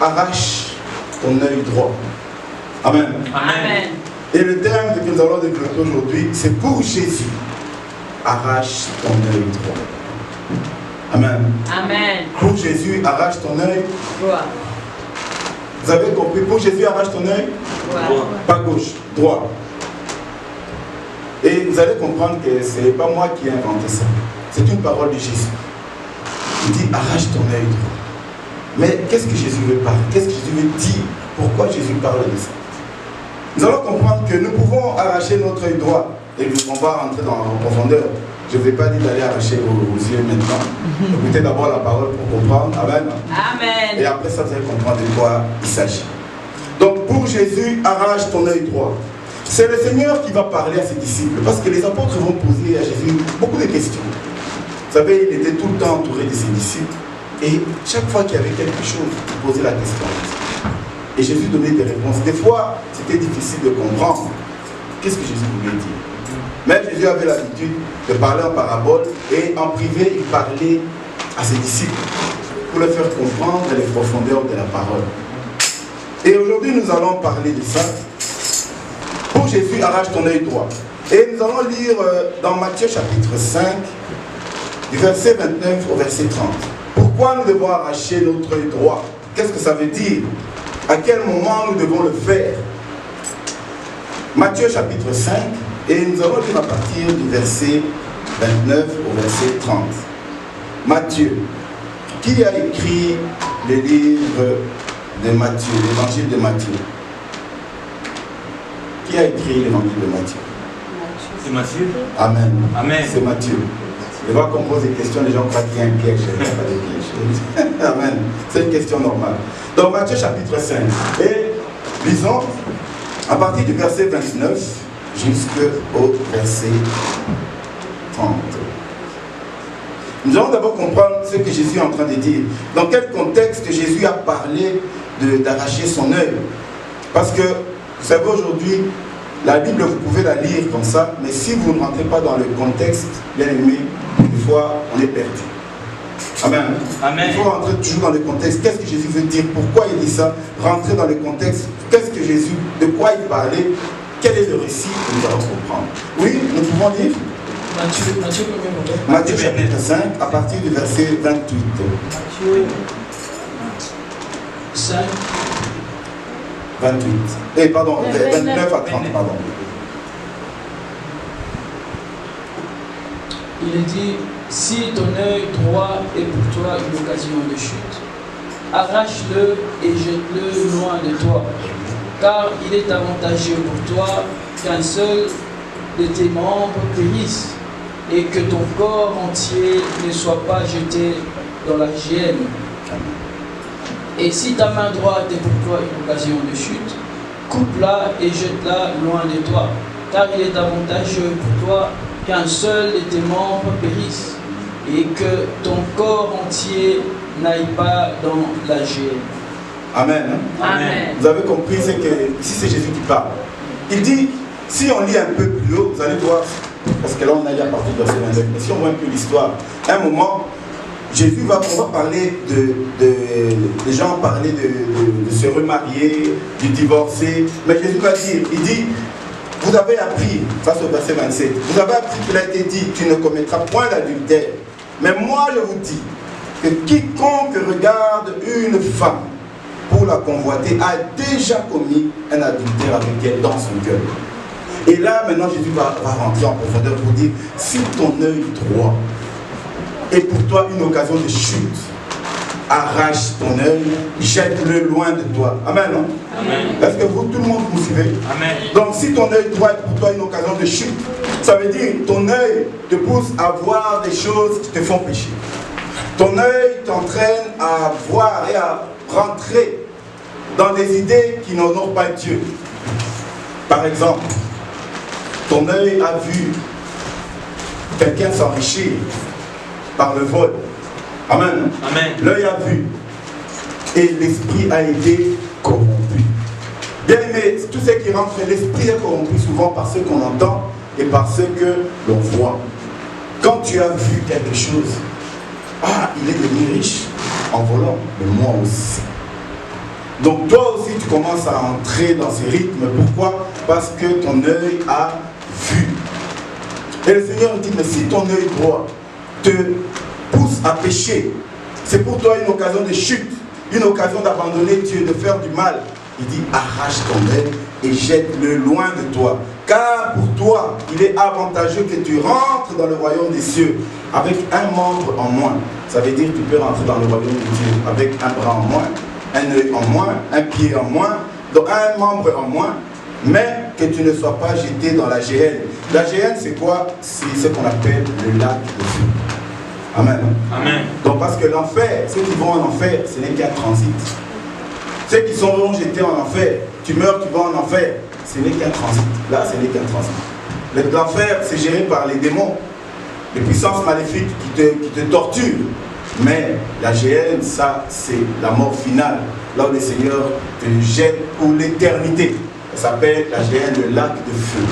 arrache ton œil droit. Amen. Amen. Et le terme que nous allons développer aujourd'hui, c'est pour Jésus, arrache ton œil droit. Amen. Amen. Pour Jésus, arrache ton œil. Droit. Vous avez compris? Pour Jésus, arrache ton œil. Droit. Pas gauche, droit. Et vous allez comprendre que ce n'est pas moi qui ai inventé ça. C'est une parole de Jésus. Il dit, arrache ton œil droit. Mais qu'est-ce que Jésus veut parler? Qu'est-ce que Jésus veut dire? Pourquoi Jésus parle de ça? Nous allons comprendre que nous pouvons arracher notre œil droit. Et on va rentrer dans la profondeur. Je ne vais pas dire d'aller arracher vos yeux maintenant. Écoutez d'abord la parole pour comprendre. Amen. Amen. Et après ça, vous allez comprendre de quoi il s'agit. Donc pour Jésus, arrache ton œil droit. C'est le Seigneur qui va parler à ses disciples. Parce que les apôtres vont poser à Jésus beaucoup de questions. Vous savez, il était tout le temps entouré de ses disciples. Et chaque fois qu'il y avait quelque chose, il posait la question. Et Jésus donnait des réponses. Des fois, c'était difficile de comprendre. Qu'est-ce que Jésus voulait dire? Mais Jésus avait l'habitude de parler en parabole et en privé, il parlait à ses disciples pour leur faire comprendre les profondeurs de la parole. Et aujourd'hui, nous allons parler de ça. Pour Jésus, arrache ton œil droit. Et nous allons lire dans Matthieu chapitre 5, du verset 29 au verset 30. Pourquoi nous devons arracher notre œil droit? Qu'est-ce que ça veut dire? À quel moment nous devons le faire? Matthieu chapitre 5, et nous allons lire à partir du verset 29 au verset 30. Matthieu. Qui a écrit le livre de Matthieu, l'évangile de Matthieu? Qui a écrit l'évangile de Matthieu? C'est Matthieu. Amen. Amen. C'est Matthieu. Et quand on pose des questions, les gens croient qu'il y a un piège. Il n'y a pas de piège. Amen. C'est une question normale. Donc Matthieu chapitre 5. Et lisons à partir du verset 29 jusqu'au verset 30. Nous allons d'abord comprendre ce que Jésus est en train de dire. Dans quel contexte Jésus a parlé d'arracher son œil. Parce que, vous savez, aujourd'hui, la Bible, vous pouvez la lire comme ça, mais si vous ne rentrez pas dans le contexte, bien aimé, des fois, on est perdu. Amen. Amen. Il faut rentrer toujours dans le contexte. Qu'est-ce que Jésus veut dire? Pourquoi il dit ça? Rentrer dans le contexte. Qu'est-ce que Jésus, de quoi il parlait? Quel est le récit que nous allons comprendre? Oui, nous pouvons lire Matthieu chapitre 5, à partir du verset 28. Matthieu 5. 28. Et pardon, 29 à 30, pardon. Il est dit, si ton œil droit est pour toi une occasion de chute, arrache-le et jette-le loin de toi, car il est avantageux pour toi qu'un seul de tes membres périsse et que ton corps entier ne soit pas jeté dans la géhenne. Et si ta main droite est pour toi une occasion de chute, coupe-la et jette-la loin de toi, car il est avantageux pour toi qu'un seul de tes membres périsse et que ton corps entier n'aille pas dans la géhenne. Amen. Amen. Vous avez compris, c'est que ici c'est Jésus qui parle. Il dit, si on lit un peu plus haut, vous allez voir, parce que là on a lu à partir du verset 29, mais si on voit un peu l'histoire, à un moment, Jésus on va parler les gens parler de se remarier, de divorcer, mais Jésus va dire, il dit, vous avez appris, ça c'est au verset 27, vous avez appris qu'il a été dit, tu ne commettras point d'adultère. Mais moi je vous dis que quiconque regarde une femme pour la convoiter a déjà commis un adultère avec elle dans son cœur. Et là maintenant Jésus va rentrer en profondeur pour dire, si ton œil droit est pour toi une occasion de chute, arrache ton œil, jette-le loin de toi. Amen, non? Amen. Est-ce que vous, tout le monde, vous suivez? Amen. Donc si ton œil droit est pour toi une occasion de chute, ça veut dire ton œil te pousse à voir des choses qui te font pécher. Ton œil t'entraîne à voir et à rentrer dans des idées qui n'honorent pas Dieu. Par exemple, ton œil a vu quelqu'un s'enrichir par le vol. Amen. Amen. L'œil a vu et l'esprit a été corrompu. Bien aimé, tout ce qui rentre, l'esprit est corrompu souvent par ce qu'on entend et par ce que l'on voit. Quand tu as vu quelque chose, ah, il est devenu riche en volant, mais moi aussi. Donc toi aussi tu commences à entrer dans ces rythmes. Pourquoi? Parce que ton œil a vu. Et le Seigneur dit, mais si ton œil droit te pousse à pécher, c'est pour toi une occasion de chute, une occasion d'abandonner Dieu, de faire du mal. Il dit, arrache ton œil et jette-le loin de toi. Car pour toi, il est avantageux que tu rentres dans le royaume des cieux avec un membre en moins. Ça veut dire que tu peux rentrer dans le royaume de Dieu avec un bras en moins, un œil en moins, un pied en moins, donc un membre en moins, mais que tu ne sois pas jeté dans la géhenne. La géhenne, c'est quoi? C'est ce qu'on appelle le lac de feu. Amen. Amen. Donc parce que l'enfer, ceux qui vont en enfer, ce n'est qu'un transit. Ceux qui seront jetés en enfer, tu meurs, tu vas en enfer, ce n'est qu'un transit. Là, ce n'est qu'un transit. L'enfer, c'est géré par les démons, les puissances maléfiques qui te torturent. Mais la géhenne, ça, c'est la mort finale, là où le Seigneur te jette pour l'éternité. Ça s'appelle la géhenne, le lac de feu.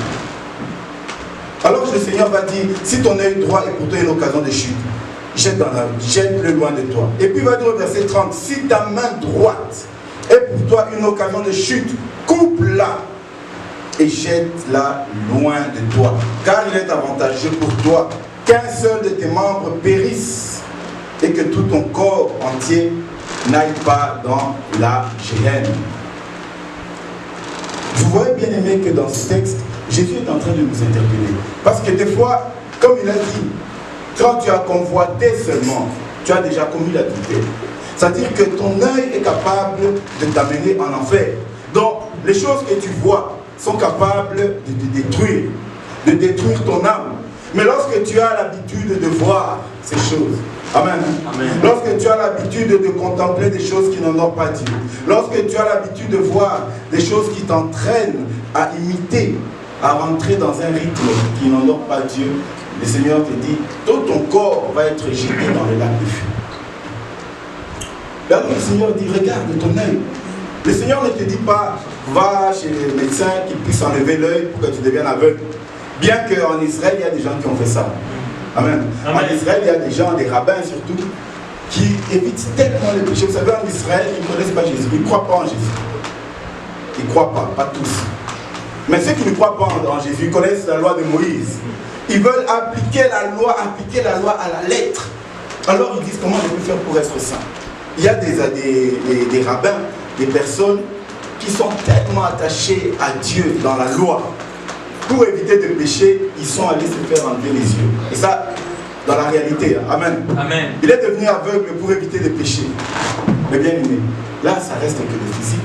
Alors le Seigneur va dire, si ton œil droit est pour toi une occasion de chute, jette-le loin de toi. Et puis il va dire au verset 30, si ta main droite est pour toi une occasion de chute, coupe-la et jette-la loin de toi. Car il est avantageux pour toi qu'un seul de tes membres périsse et que tout ton corps entier n'aille pas dans la géhenne. Vous voyez bien aimé que dans ce texte, Jésus est en train de nous interpeller. Parce que des fois, comme il a dit, quand tu as convoité seulement, tu as déjà commis l'adultère. C'est-à-dire que ton œil est capable de t'amener en enfer. Donc, les choses que tu vois sont capables de te détruire ton âme. Mais lorsque tu as l'habitude de voir ces choses, amen. Amen. Lorsque tu as l'habitude de contempler des choses qui n'en ont pas Dieu, lorsque tu as l'habitude de voir des choses qui t'entraînent à imiter, à rentrer dans un rythme qui n'en ont pas Dieu, le Seigneur te dit, tout ton corps va être jeté dans le lac de feu. Là, le Seigneur dit, regarde ton œil. Le Seigneur ne te dit pas, va chez le médecin qui puisse enlever l'œil pour que tu deviennes aveugle. Bien qu'en Israël, il y a des gens qui ont fait ça. Amen. Amen. En Israël, il y a des gens, des rabbins surtout, qui évitent tellement les péchés. Vous savez, en Israël, ils ne connaissent pas Jésus. Ils ne croient pas en Jésus. Ils ne croient pas tous. Mais ceux qui ne croient pas en Jésus, ils connaissent la loi de Moïse. Ils veulent appliquer la loi à la lettre. Alors ils disent, comment je peux faire pour être saint? Il y a des rabbins, des personnes qui sont tellement attachés à Dieu dans la loi. Pour éviter de pécher, ils sont allés se faire enlever les yeux. Et ça, dans la réalité, amen. Amen. Il est devenu aveugle pour éviter de pécher. Mais bien aimé, là, ça reste que le physique.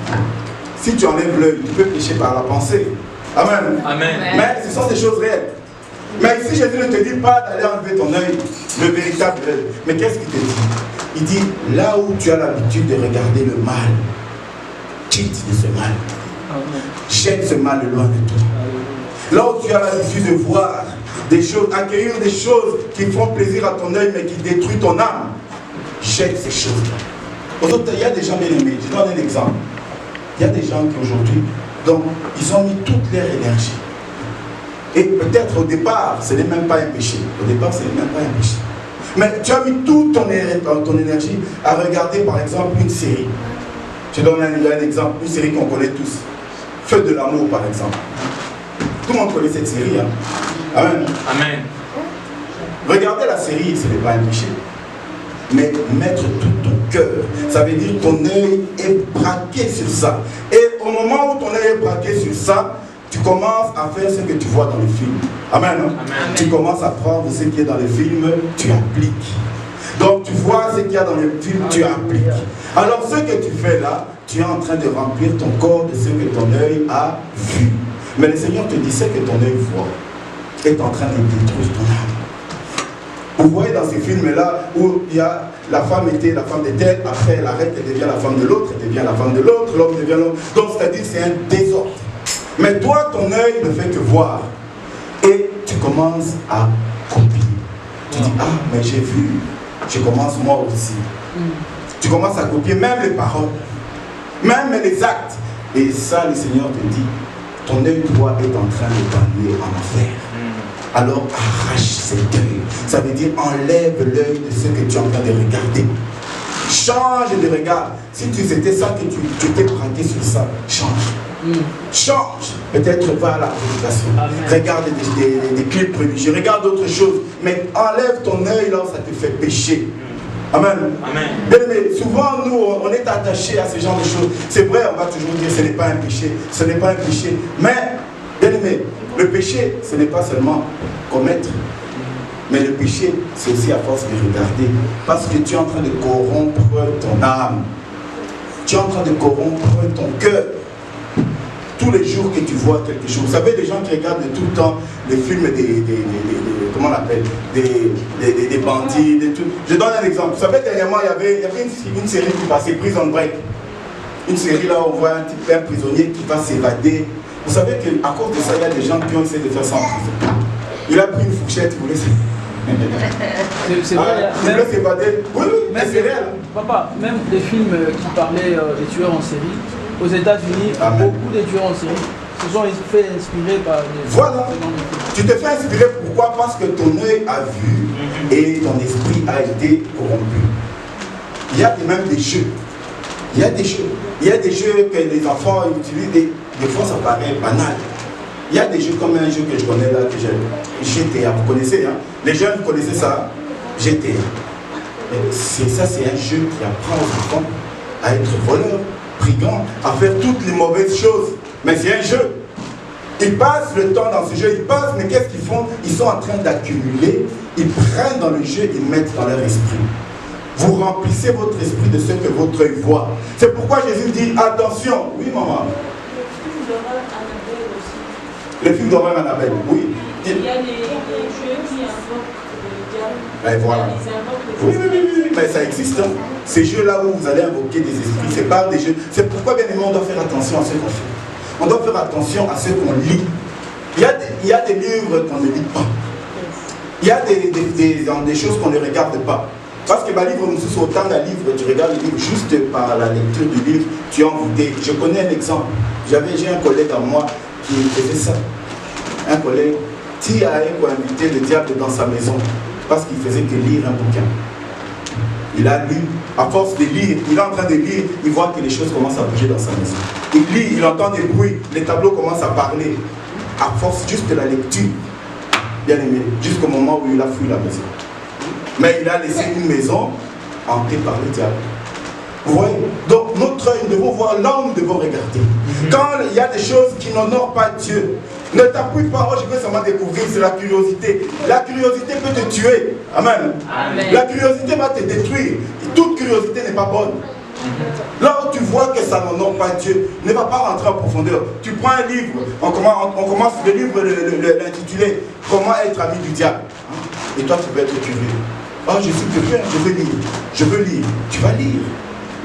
Si tu enlèves l'œil, tu peux pécher par la pensée. Amen. Amen. Mais ce sont des choses réelles. Mais ici, Jésus ne te dit pas d'aller enlever ton œil, le véritable œil. Mais qu'est-ce qu'il te dit? Il dit, là où tu as l'habitude de regarder le mal, quitte de ce mal. Jette ce mal loin de toi. Là où tu as l'habitude de voir des choses, accueillir des choses qui font plaisir à ton œil mais qui détruisent ton âme, jette ces choses-là. Il y a des gens bien aimés, je donne un exemple. Il y a des gens qui aujourd'hui, donc, ils ont mis toute leur énergie. Et peut-être au départ, ce n'est même pas un péché. Au départ, ce n'est même pas un péché. Mais tu as mis toute ton énergie à regarder par exemple une série. Je donne un exemple, une série qu'on connaît tous. Feu de l'amour par exemple. Tout le monde connaît cette série. Hein? Amen. Amen. Regarder la série, ce n'est pas un péché. Mais mettre tout ton cœur, ça veut dire que ton œil est braqué sur ça. Et au moment où ton œil est braqué sur ça, tu commences à faire ce que tu vois dans le film. Amen. Amen. Tu commences à prendre ce qui est dans le film, tu appliques. Donc tu vois ce qu'il y a dans le film, tu appliques. Alors ce que tu fais là, tu es en train de remplir ton corps de ce que ton œil a vu. Mais le Seigneur te dit, ce que ton œil voit est en train de détruire ton âme. Vous voyez dans ces films-là où il y a la femme était la femme de tel, après elle arrête, elle devient la femme de l'autre, elle devient la femme de l'autre, l'homme devient l'homme. Donc c'est-à-dire c'est un désordre. Mais toi, ton œil ne fait que voir. Et tu commences à copier. Tu dis, ah, mais j'ai vu. Je commence moi aussi. Tu commences à copier même les paroles, même les actes. Et ça, le Seigneur te dit, ton œil droit est en train de t'amener en enfer. Alors arrache cet œil. Ça veut dire enlève l'œil de ce que tu es en train de regarder. Change de regard. Si c'était ça que tu t'es braqué sur ça, change. Change. Peut-être va à la prédication. Regarde des clips religieux. Regarde d'autres choses. Mais enlève ton œil là où ça te fait pécher. Amen. Amen. Bien aimé, souvent nous on est attachés à ce genre de choses. C'est vrai, on va toujours dire ce n'est pas un péché. Ce n'est pas un péché. Mais, bien aimé, le péché, ce n'est pas seulement commettre. Mais le péché, c'est aussi à force de regarder. Parce que tu es en train de corrompre ton âme. Tu es en train de corrompre ton cœur. Tous les jours que tu vois quelque chose. Vous savez, des gens qui regardent tout le temps les films comment on appelle, des bandits, des trucs. Je donne un exemple. Vous savez, dernièrement, il y avait une série qui passait, Prison Break. Une série là où on voit un prisonnier qui va s'évader. Vous savez qu'à cause de ça, il y a des gens qui ont essayé de faire ça en prison. Il a pris une fourchette, vous voulez. C'est vrai. Il veut s'évader. Oui, c'est réel. Papa, même des films qui parlaient des tueurs en série, aux États-Unis, beaucoup de tueurs en série se sont fait inspirer par des... Voilà. Tu te fais inspirer, pourquoi? Parce que ton œil a vu et ton esprit a été corrompu. Il y a même des jeux. Il y a des jeux que les enfants utilisent, des fois ça paraît banal. Il y a des jeux comme un jeu que je connais là, que j'ai, GTA, vous connaissez, hein? Les jeunes, vous connaissez ça? GTA. Ça, c'est un jeu qui apprend aux enfants à être voleurs, brigands, à faire toutes les mauvaises choses. Mais c'est un jeu. Ils passent le temps dans ce jeu, ils passent, mais qu'est-ce qu'ils font? Ils sont en train d'accumuler, ils prennent dans le jeu, ils mettent dans leur esprit. Vous remplissez votre esprit de ce que votre œil voit. C'est pourquoi Jésus dit, attention. Oui, maman. Le film d'horreur Annabelle, oui. Il y a des jeux qui invoquent le diable. Et voilà. Oui, mais ça existe. Hein. Ces jeux-là où vous allez invoquer des esprits, c'est pas des jeux. C'est pourquoi, bien évidemment, on doit faire attention à ce qu'on fait. On doit faire attention à ce qu'on lit. Il y a des livres qu'on ne lit pas. Il y a des choses qu'on ne regarde pas. Parce que ma livre, c'est autant d'un livre, tu regardes le livre juste par la lecture du livre, tu es envoûté. Je connais un exemple. J'ai un collègue à moi qui faisait ça. Un collègue qui a invité le diable dans sa maison parce qu'il faisait que lire un bouquin. Il a lu, à force de lire, il est en train de lire, il voit que les choses commencent à bouger dans sa maison. Il lit, il entend des bruits, les tableaux commencent à parler. À force juste de la lecture, bien aimé, jusqu'au moment où il a fui la maison. Mais il a laissé une maison hantée par le diable. Vous voyez? Donc notre œil, nous devons voir là où nous devons regarder. Quand il y a des choses qui n'honorent pas Dieu, ne t'appuie pas, oh je veux seulement découvrir, c'est la curiosité. La curiosité peut te tuer. Amen. Amen. La curiosité va te détruire. Et toute curiosité n'est pas bonne. Là où tu vois que ça n'honore pas Dieu, ne va pas rentrer en profondeur. Tu prends un livre, on commence le livre l'intitulé Comment être ami du diable. Et toi tu peux être curieux. Oh je suis curieux, je veux lire. Je veux lire. Tu vas lire.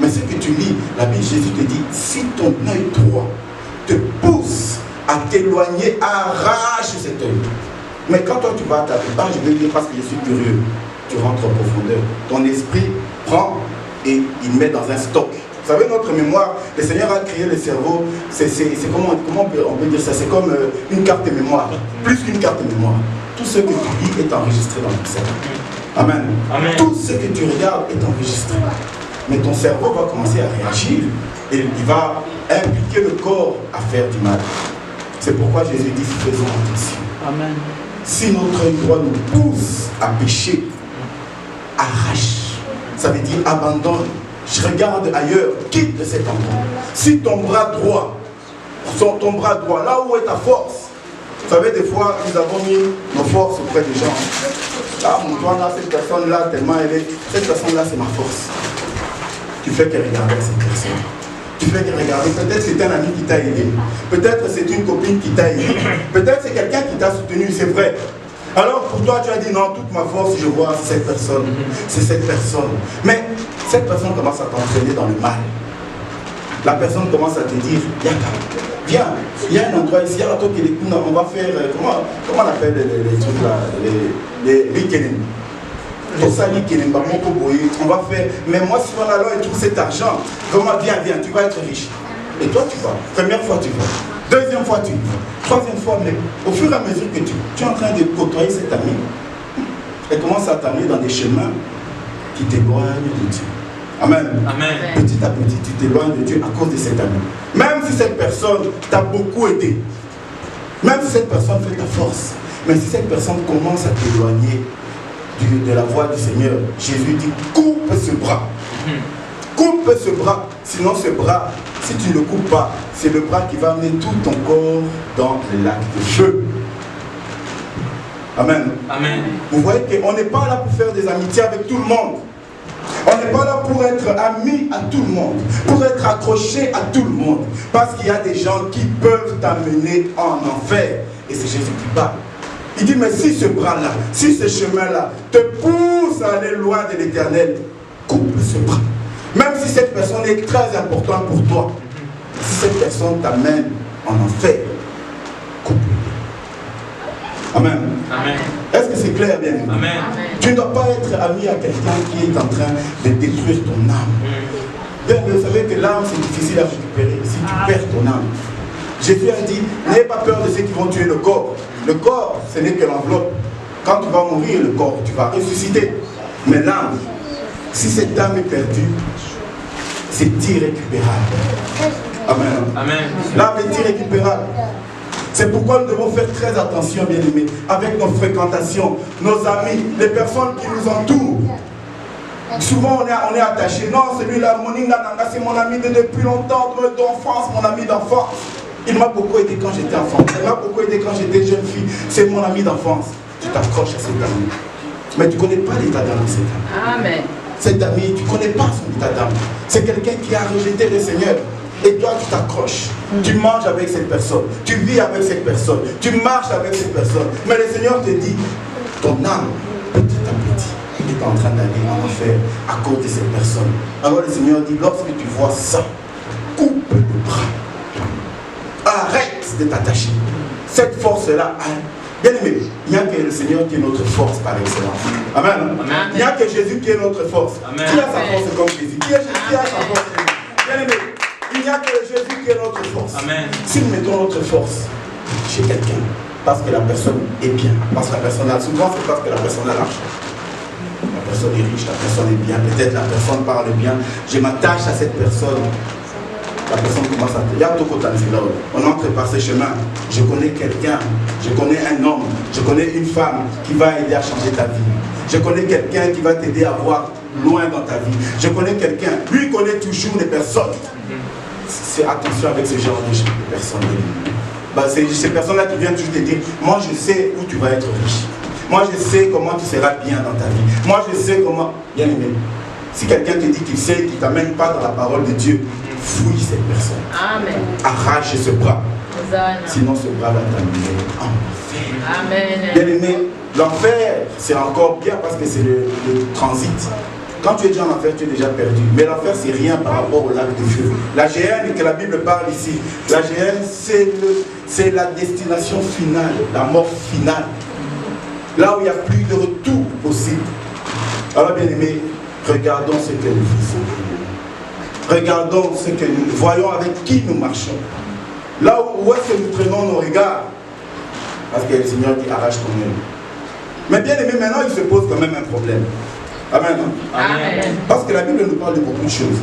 Mais ce que tu lis, la Bible, Jésus te dit, si ton œil droit te pousse à t'éloigner, arrache cet œil. Mais quand toi tu vas à ta vie, je vais lire parce que je suis curieux, tu rentres en profondeur. Ton esprit prend et il met dans un stock. Vous savez, notre mémoire, le Seigneur a créé le cerveau, c'est comment on peut dire ça, c'est comme une carte de mémoire, plus qu'une carte de mémoire. Tout ce que tu lis est enregistré dans ton cerveau. Amen. Amen. Tout ce que tu regardes est enregistré. Mais ton cerveau va commencer à réagir et il va impliquer le corps à faire du mal. C'est pourquoi Jésus dit, faisons attention. Amen. Si notre œil droit nous pousse à pécher, arrache. Ça veut dire abandonne. Je regarde ailleurs, quitte cet endroit. Si ton bras droit, là où est ta force, vous savez, des fois, nous avons mis nos forces auprès des gens. Ah, mon doigt là, cette personne-là, tellement elle est. Cette personne-là, c'est ma force. Tu fais que regarder cette personne. Tu fais que regarder. Peut-être c'est un ami qui t'a aidé. Peut-être c'est une copine qui t'a aidé. Peut-être c'est quelqu'un qui t'a soutenu, c'est vrai. Alors pour toi, tu as dit non, toute ma force, je vois cette personne. C'est cette personne. Mais cette personne commence à t'entraîner dans le mal. La personne commence à te dire, viens, il y a un endroit ici, on va faire, comment on appelle les trucs là, les week-ends. Tout ça, on va faire, mais moi si on allait et trouve cet argent, vraiment viens, tu vas être riche. Et toi tu vas, première fois tu vas, deuxième fois tu vas, troisième fois, mais au fur et à mesure que tu es en train de côtoyer cet ami, elle commence à t'amener dans des chemins qui t'éloignent de Dieu. Amen. Amen. Petit à petit, tu t'éloignes de Dieu à cause de cet ami. Même si cette personne t'a beaucoup aidé, même si cette personne fait ta force, mais si cette personne commence à t'éloigner de la voie du Seigneur, Jésus dit coupe ce bras. Coupe ce bras. Sinon ce bras, si tu ne le coupes pas, c'est le bras qui va amener tout ton corps dans le lac de feu. Amen. Amen. Vous voyez qu'on n'est pas là pour faire des amitiés avec tout le monde. On n'est pas là pour être amis à tout le monde, pour être accroché à tout le monde. Parce qu'il y a des gens qui peuvent t'amener en enfer. Et c'est Jésus qui parle. Il dit, mais si ce bras-là, si ce chemin-là te pousse à aller loin de l'Éternel, coupe ce bras. Même si cette personne est très importante pour toi, si cette personne t'amène en enfer, coupe-le. Amen. Amen. Est-ce que c'est clair, bien aimé? Amen. Tu ne dois pas être ami à quelqu'un qui est en train de détruire ton âme. Bien, vous savez que l'âme, c'est difficile à récupérer si tu perds ton âme. Jésus a dit, n'ayez pas peur de ceux qui vont tuer le corps. Le corps, ce n'est que l'enveloppe. Quand tu vas mourir, le corps, tu vas ressusciter. Mais l'âme, si cette âme est perdue, c'est irrécupérable. Amen. Amen. L'âme est irrécupérable. C'est pourquoi nous devons faire très attention, bien-aimés, avec nos fréquentations, nos amis, les personnes qui nous entourent. Souvent, on est attaché. Non, celui-là, c'est mon ami de depuis longtemps, d'enfance, mon ami d'enfance. Il m'a beaucoup aidé quand j'étais enfant. Il m'a beaucoup aidé quand j'étais jeune fille. C'est mon ami d'enfance. Tu t'accroches à cet ami. Mais tu ne connais pas l'état d'âme de cet ami. Amen. Cet ami, tu ne connais pas son état d'âme. C'est quelqu'un qui a rejeté le Seigneur. Et toi, tu t'accroches. Tu manges avec cette personne. Tu vis avec cette personne. Tu marches avec cette personne. Mais le Seigneur te dit, ton âme, petit à petit, il est en train d'aller en enfer à cause de cette personne. Alors le Seigneur dit, lorsque tu vois ça, coupe le bras. Arrête de t'attacher. Cette force-là, bien aimé, il n'y a que le Seigneur qui est notre force par excellence. Amen. Amen. Il n'y a que Jésus qui est notre force. Amen. Qui a sa force comme Jésus? Qui a sa force? Bien aimé, il n'y a que Jésus qui est notre force. Amen. Si nous mettons notre force chez quelqu'un, parce que la personne est bien, parce que la personne a, souvent c'est parce que la personne a l'argent. La personne est riche, la personne est bien, peut-être la personne parle bien, je m'attache à cette personne. La personne commence à dire, on entre par ce chemin. Je connais quelqu'un, je connais un homme, je connais une femme qui va aider à changer ta vie. Je connais quelqu'un qui va t'aider à voir loin dans ta vie. Je connais quelqu'un, lui il connaît toujours les personnes. C'est attention avec ce genre de personnes. C'est ces personnes-là qui viennent toujours te dire, moi je sais où tu vas être riche. Moi je sais comment tu seras bien dans ta vie. Moi je sais comment... Bien aimé. Si quelqu'un te dit qu'il sait, qu'il ne t'amène pas dans la parole de Dieu, fouille cette personne. Amen. Arrache ce bras. Hosanna. Sinon ce bras va t'amener en enfer. Amen. Bien aimé, l'enfer, c'est encore bien parce que c'est le transit. Quand tu es déjà en enfer, tu es déjà perdu. Mais l'enfer, c'est rien par rapport au lac de feu. La géhenne que la Bible parle ici, la géhenne, c'est la destination finale, la mort finale. Là où il n'y a plus de retour possible. Alors bien aimé, regardons ce que nous faisons. Regardons ce que nous voyons, avec qui nous marchons. Là où est-ce que nous traînons nos regards? Parce que le Seigneur dit arrache ton œil. Mais bien aimé, maintenant il se pose quand même un problème. Amen. Amen. Parce que la Bible nous parle de beaucoup de choses.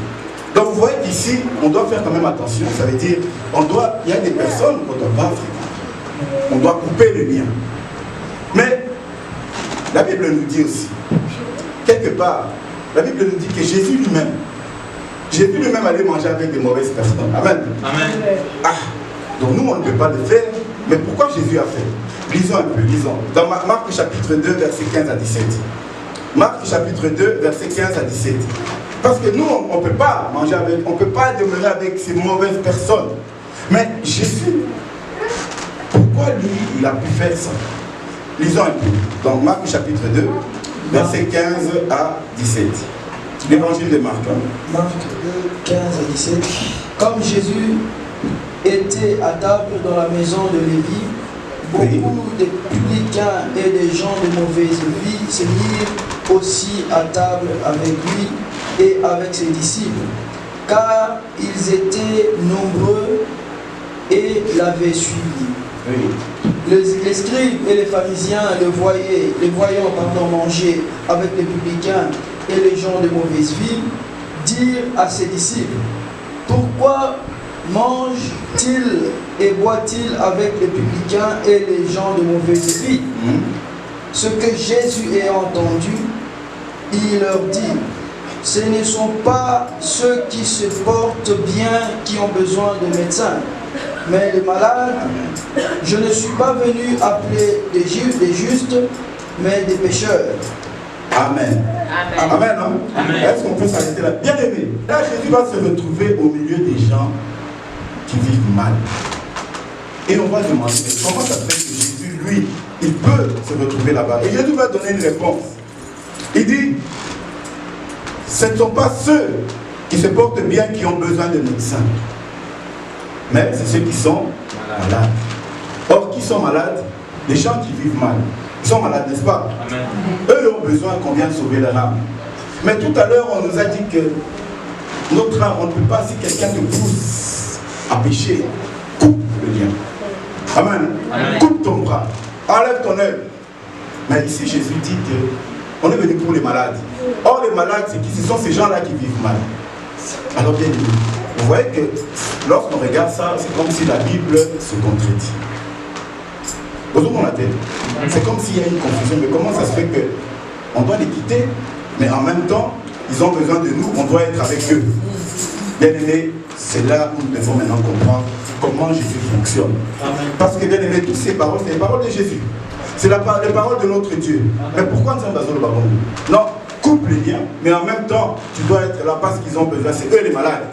Donc vous voyez qu'ici, on doit faire quand même attention. Ça veut dire, il y a des personnes qu'on ne doit pas fréquenter. On doit couper le lien. Mais la Bible nous dit aussi, quelque part, la Bible nous dit que Jésus lui-même allait manger avec des mauvaises personnes. Amen. Amen. Ah, donc nous, on ne peut pas le faire. Mais pourquoi Jésus a fait? Lisons un peu, lisons. Dans Marc chapitre 2, verset 15 à 17. Marc chapitre 2, verset 15 à 17. Parce que nous, on ne peut pas manger avec, on ne peut pas demeurer avec ces mauvaises personnes. Mais Jésus, pourquoi lui, il a pu faire ça? Lisons un peu. Dans Marc chapitre 2, verset 15 à 17. L'évangile de Marc. Marc 2, 15 à 17. Comme Jésus était à table dans la maison de Lévi, beaucoup de publicains et des gens de mauvaise vie se mirent aussi à table avec lui et avec ses disciples, car ils étaient nombreux et l'avaient suivi. Oui. Les scribes et les pharisiens les voyant manger avec les publicains et les gens de mauvaise vie, dire à ses disciples, pourquoi mange-t-il et boit-il avec les publicains et les gens de mauvaise vie? Ce que Jésus a entendu, il leur dit, ce ne sont pas ceux qui se portent bien qui ont besoin de médecins, mais les malades. Je ne suis pas venu appeler des justes, mais des pécheurs. Amen. Amen. Amen, hein? Amen. Est-ce qu'on peut s'arrêter là? Bien aimé. Là, Jésus va se retrouver au milieu des gens qui vivent mal. Et on va demander, mais comment ça fait que Jésus, lui, il peut se retrouver là-bas? Et Jésus va donner une réponse. Il dit, ce ne sont pas ceux qui se portent bien qui ont besoin de médecins, mais c'est ceux qui sont malades. Or, qui sont malades? Les gens qui vivent mal. Ils sont malades, n'est-ce pas? Amen. Eux ont besoin qu'on vienne sauver leur âme. Mais tout à l'heure, on nous a dit que notre âme, on ne peut pas, si quelqu'un te pousse à pécher, coupe le lien. Amen. Amen. Coupe ton bras, enlève ton œil. Mais ici, Jésus dit qu'on est venu pour les malades. Or, les malades, c'est qui? Ce sont ces gens-là qui vivent mal. Alors, bien aimé, vous voyez que lorsqu'on regarde ça, c'est comme si la Bible se contredit. C'est comme s'il y a une confusion. Mais comment ça se fait qu'on doit les quitter, mais en même temps, ils ont besoin de nous, on doit être avec eux. Bien aimé, c'est là où nous devons maintenant comprendre comment Jésus fonctionne. Parce que bien aimé, toutes ces paroles, c'est les paroles de Jésus. C'est les paroles de notre Dieu. Mais pourquoi nous sommes dans le ballon? Non, coupe les liens, mais en même temps, tu dois être là parce qu'ils ont besoin. C'est eux les malades.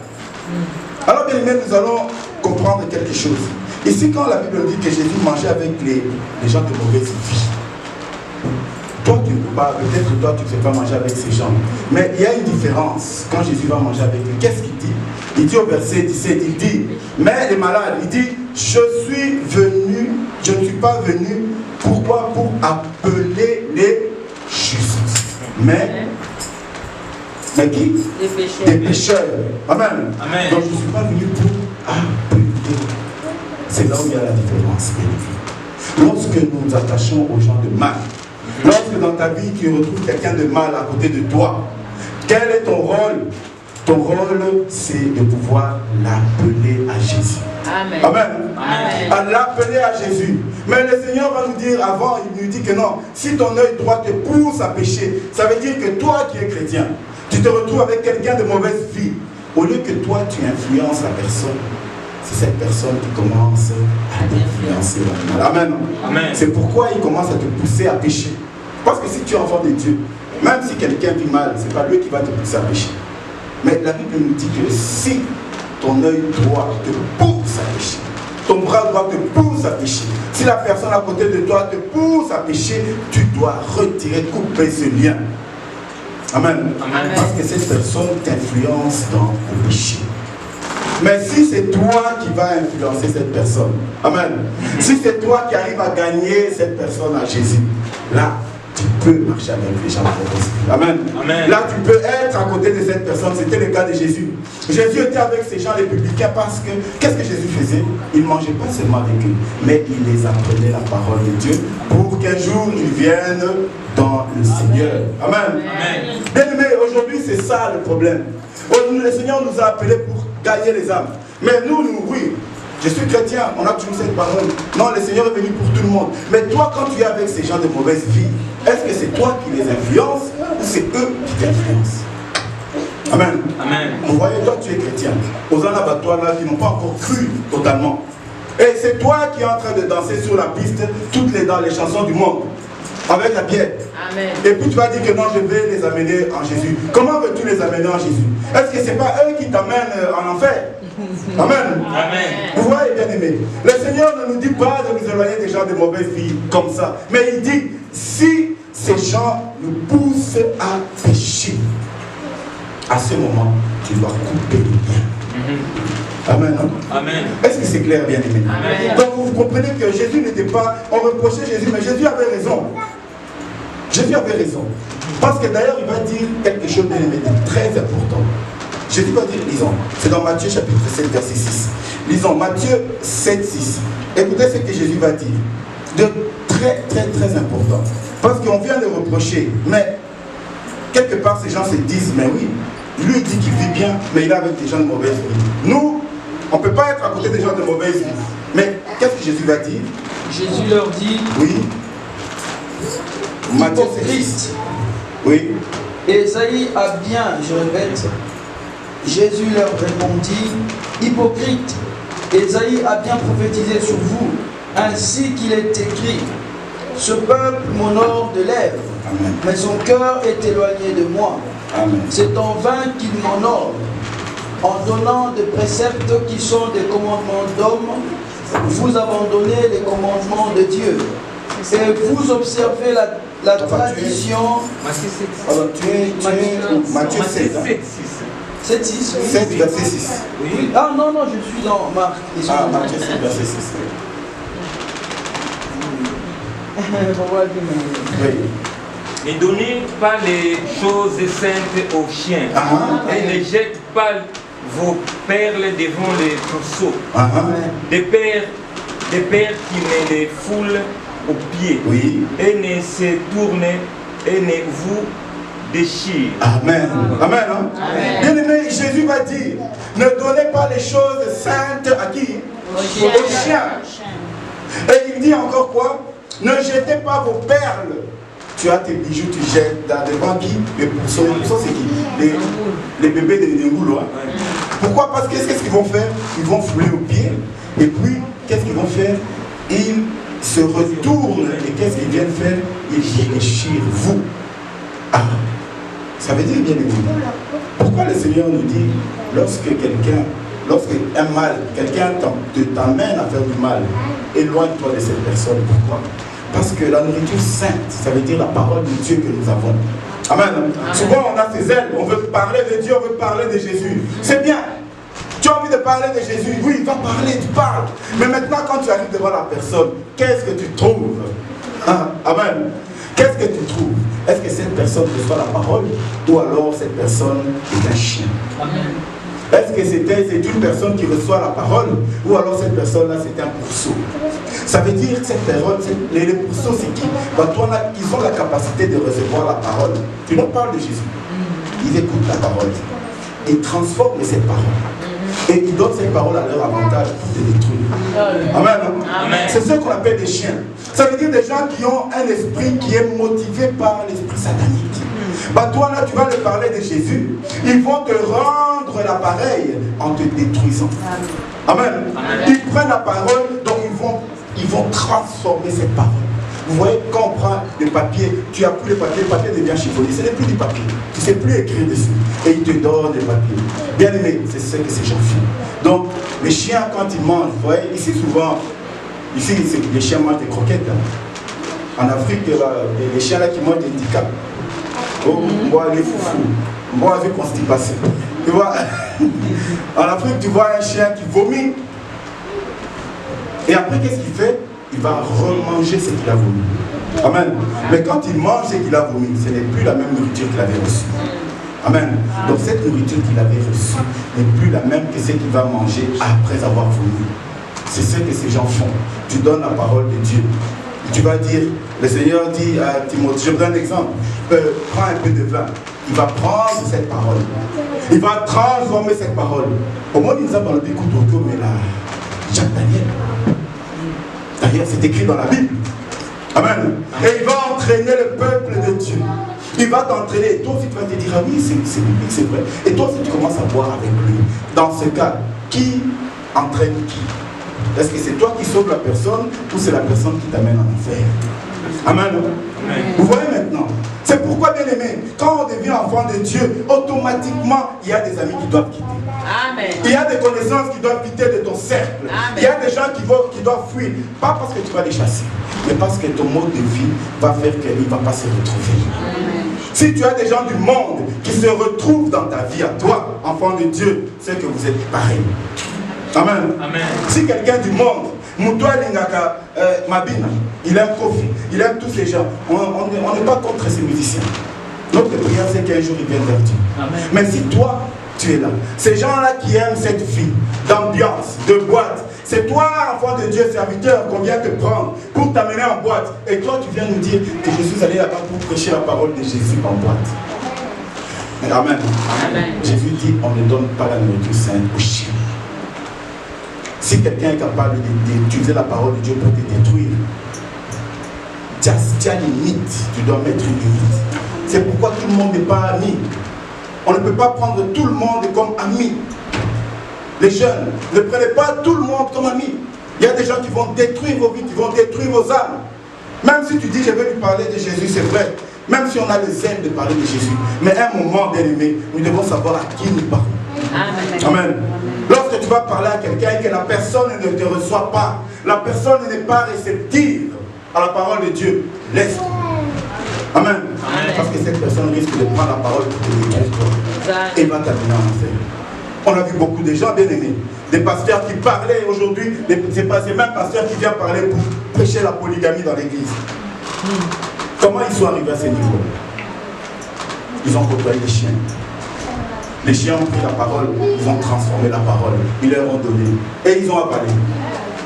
Alors bien aimé, nous allons comprendre quelque chose. Ici, quand la Bible dit que Jésus mangeait avec les gens de mauvaise vie, toi, tu ne peux pas, peut-être toi, tu ne sais pas manger avec ces gens. Mais il y a une différence quand Jésus va manger avec eux. Qu'est-ce qu'il dit? Il dit au verset 17, il dit, mais les malades, il dit, je ne suis pas venu, pourquoi? Pour appeler les justes. Mais qui? Des pécheurs. Des pécheurs. Amen. Amen. Donc je ne suis pas venu pour appeler. C'est là où il y a la différence. Lorsque nous nous attachons aux gens de mal, lorsque dans ta vie tu retrouves quelqu'un de mal à côté de toi, quel est ton rôle? Ton rôle, c'est de pouvoir l'appeler à Jésus. Amen. Amen. Amen. À l'appeler à Jésus. Mais le Seigneur va nous dire avant, il nous dit que non, si ton œil droit te pousse à pécher, ça veut dire que toi qui es chrétien, tu te retrouves avec quelqu'un de mauvaise vie. Au lieu que toi tu influences la personne, c'est cette personne qui commence à t'influencer. Amen. Amen. C'est pourquoi il commence à te pousser à pécher. Parce que si tu es enfant de Dieu, même si quelqu'un vit mal, ce n'est pas lui qui va te pousser à pécher. Mais la Bible nous dit que si ton œil droit te pousse à pécher, ton bras droit te pousse à pécher, si la personne à côté de toi te pousse à pécher, tu dois retirer, couper ce lien. Amen. Amen. Parce que cette personne t'influence dans le péché. Mais si c'est toi qui vas influencer cette personne, amen. Si c'est toi qui arrives à gagner cette personne à Jésus, là, tu peux marcher avec les gens. Amen. Amen. Là, tu peux être à côté de cette personne. C'était le cas de Jésus. Jésus était avec ces gens, les publicains, parce que, qu'est-ce que Jésus faisait? Il ne mangeait pas seulement avec eux, mais il les apprenait la parole de Dieu pour qu'un jour ils viennent dans le Seigneur. Amen. Amen. Bien aimé, aujourd'hui, c'est ça le problème. Le Seigneur nous a appelés pour gagner les âmes. Mais nous, oui, je suis chrétien, on a toujours cette parole. Non, le Seigneur est venu pour tout le monde. Mais toi, quand tu es avec ces gens de mauvaise vie, est-ce que c'est toi qui les influences ou c'est eux qui t'influencent? Amen. Amen. Vous voyez, toi, tu es chrétien. Aux abattoirs là qui n'ont pas encore cru totalement. Et c'est toi qui es en train de danser sur la piste toutes les chansons du monde. Avec la bière. Amen. Et puis tu vas dire que non, je vais les amener en Jésus. Comment veux-tu les amener en Jésus? Est-ce que ce n'est pas eux qui t'amènent en enfer? Amen. Amen. Vous voyez, bien aimé, le Seigneur ne nous dit pas de nous éloigner des gens de mauvaise vie comme ça. Mais il dit, si ces gens nous poussent à pécher, à ce moment, tu dois couper le lien. Amen. Amen. Est-ce que c'est clair, bien aimé? Amen. Donc vous comprenez que Jésus n'était pas... On reprochait Jésus, mais Jésus avait raison. Jésus avait raison. Parce que d'ailleurs, il va dire quelque chose de très important. Jésus va dire, lisons, c'est dans Matthieu chapitre 7, verset 6. Lisons, Matthieu 7, 6. Écoutez ce que Jésus va dire. De très, très, très important. Parce qu'on vient de reprocher. Mais, quelque part, ces gens se disent, mais oui, lui il dit qu'il vit bien, mais il est avec des gens de mauvaise vie. Nous, on ne peut pas être à côté des gens de mauvaise vie. Mais qu'est-ce que Jésus va dire? Jésus leur dit, oui. Matthieu hypocrite. Oui. Ésaïe a bien, je répète, Jésus leur répondit, hypocrite, Ésaïe a bien prophétisé sur vous, ainsi qu'il est écrit, ce peuple m'honore de lèvres, Amen. mais son cœur est éloigné de moi. Amen. C'est en vain qu'il m'honore, en donnant des préceptes qui sont des commandements d'hommes, vous abandonnez les commandements de Dieu, et vous observez la tradition. Matthieu 7. 7, 6. 7, verset 6. Oui. Ah non, non, je suis dans Marc. Ah, Matthieu 7, verset 6. Oui. Ne donnez pas les choses saintes aux chiens et ne jette pas vos perles devant les pourceaux. Des pères qui ne les foulent aux pieds et ne se tournent et ne vous déchirent. Amen. Amen. Hein? Amen. Bien aimé, Jésus va dire, ne donnez pas les choses saintes à qui? Aux chiens. Et il dit encore quoi? Ne jetez pas vos perles. Tu as tes bijoux, tu jettes devant qui? Les pourceaux. Les pourceaux, c'est qui? Les bébés des ngoulo. Hein? Pourquoi? Parce que qu'est-ce qu'ils vont faire? Ils vont fouler aux pieds. Et puis, qu'est-ce qu'ils vont faire? Ils se retournent. Et qu'est-ce qu'ils viennent faire? Ils déchirent vous. Ah, ça veut dire bien aimé. Pourquoi le Seigneur nous dit, lorsque un mal, quelqu'un t'amène à faire du mal, éloigne-toi de cette personne. Pourquoi? Parce que la nourriture sainte, ça veut dire la parole de Dieu que nous avons. Amen. Souvent on a ses ailes, on veut parler de Dieu, on veut parler de Jésus. C'est bien. Tu as envie de parler de Jésus, oui, il va parler, tu parles. Mais maintenant quand tu arrives devant la personne, qu'est-ce que tu trouves? Amen. Qu'est-ce que tu trouves? Est-ce que cette personne reçoit la parole ou alors cette personne est un chien? Amen. Est-ce que c'est une personne qui reçoit la parole ou alors cette personne-là c'est un pourceau? Ça veut dire que cette personne, les pourceaux c'est qui? Ils ont la capacité de recevoir la parole. Tu leur parles de Jésus. Ils écoutent la parole. Ils transforment cette parole. Et ils donnent cette parole à leur avantage pour te détruire. Amen. Amen. C'est ce qu'on appelle des chiens. Ça veut dire des gens qui ont un esprit qui est motivé par l'esprit satanique. Bah toi là tu vas leur parler de Jésus. Ils vont te rendre l'appareil en te détruisant. Amen. Amen. Ils prennent la parole, donc ils vont transformer cette parole. Vous voyez, quand on prend le papier, tu n'as plus le papier devient chiffonné, ce n'est plus du papier, tu ne sais plus écrire dessus. Et ils te donnent le papier. Bien aimé, c'est ce que ces gens font. Donc, les chiens, quand ils mangent, vous voyez, ici souvent, les chiens mangent des croquettes. Hein. En Afrique, les chiens là qui mangent des handicap. Oh, moi, les foufous. Moi, avec constipation. Tu vois, en Afrique, tu vois un chien qui vomit. Et après, qu'est-ce qu'il fait? Il va remanger ce qu'il a vomi. Amen. Mais quand il mange ce qu'il a vomi, ce n'est plus la même nourriture qu'il avait reçue. Amen. Donc cette nourriture qu'il avait reçue n'est plus la même que ce qu'il va manger après avoir vomi. C'est ce que ces gens font. Tu donnes la parole de Dieu. Tu vas dire, le Seigneur dit à Timothée, je vous donne un exemple, prends un peu de vin. Il va prendre cette parole. Il va transformer cette parole. Au moins, il nous a parlé d'écoute au mais là, Jacques Daniel. D'ailleurs, c'est écrit dans la Bible. Amen. Et il va entraîner le peuple de Dieu. Il va t'entraîner. Et toi aussi, tu vas te dire, ah oui, c'est biblique, c'est vrai. Et toi aussi, tu commences à boire avec lui. Dans ce cas, qui entraîne qui? Est-ce que c'est toi qui sauves la personne ou c'est la personne qui t'amène en enfer? Amen. Amen. Vous voyez maintenant? C'est pourquoi, bien aimé, quand on devient enfant de Dieu, automatiquement, il y a des amis qui doivent quitter. Amen. Il y a des connaissances qui doivent quitter de ton cercle. Amen. Il y a des gens qui doivent fuir. Pas parce que tu vas les chasser, mais parce que ton mode de vie va faire qu'il ne va pas se retrouver. Amen. Si tu as des gens du monde qui se retrouvent dans ta vie à toi, enfant de Dieu, c'est que vous êtes pareil. Amen. Amen. Si quelqu'un du monde, Moutoua Lingaka, Mabina, il aime Kofi, il aime tous ces gens, on n'est pas contre ces musiciens. Notre prière, c'est qu'un jour ils viennent vers Dieu. Amen. Mais si toi, tu es là, ces gens-là qui aiment cette vie d'ambiance, de boîte, c'est toi, enfant de Dieu, serviteur, qu'on vient te prendre pour t'amener en boîte. Et toi, tu viens nous dire que je suis allé là-bas pour prêcher la parole de Jésus en boîte. Amen. Jésus dit, on ne donne pas la nourriture sainte aux chiens. Si quelqu'un est capable d'utiliser la parole de Dieu pour te détruire, tu as une limite, tu dois mettre une limite. C'est pourquoi tout le monde n'est pas ami. On ne peut pas prendre tout le monde comme ami. Les jeunes, ne prenez pas tout le monde comme ami. Il y a des gens qui vont détruire vos vies, qui vont détruire vos âmes. Même si tu dis, je vais lui parler de Jésus, c'est vrai. Même si on a le zèle de parler de Jésus. Mais à un moment, bien aimé, nous devons savoir à qui nous parlons. Amen. Amen. Lorsque tu vas parler à quelqu'un et que la personne ne te reçoit pas, la personne n'est pas réceptive à la parole de Dieu, laisse. Amen. Amen. Parce que cette personne risque de prendre la parole pour te détruire toi et va t'amener en enfer. On a vu beaucoup de gens bien aimés, des pasteurs qui parlaient aujourd'hui, c'est pas ces mêmes pasteurs qui viennent parler pour prêcher la polygamie dans l'église. Comment ils sont arrivés à ce niveau? Ils ont côtoyé les chiens. Les chiens ont pris la parole, ils ont transformé la parole, ils leur ont donné et ils ont avalé.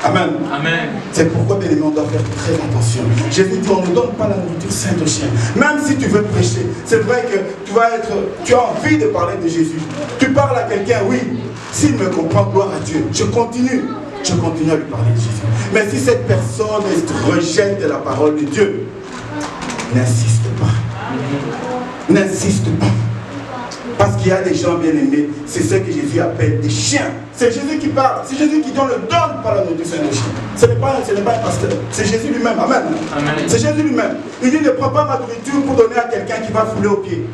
Amen. Amen. C'est pourquoi, bien aimé, on doit faire très attention. Jésus dit, on ne donne pas la nourriture sainte aux chiens. Même si tu veux prêcher, c'est vrai que tu as envie de parler de Jésus. Tu parles à quelqu'un, oui. S'il me comprend, gloire à Dieu. Je continue à lui parler de Jésus. Mais si cette personne rejette la parole de Dieu, n'insiste pas. N'insiste pas. Parce qu'il y a des gens bien aimés, c'est ce que Jésus appelle des chiens. C'est Jésus qui parle, c'est Jésus qui dit on ne donne pas la nourriture sainte aux chiens. Ce n'est pas un pasteur, c'est Jésus lui-même. Amen. Amen. C'est Jésus lui-même. Il dit ne prends pas ma nourriture pour donner à quelqu'un qui va fouler aux pieds.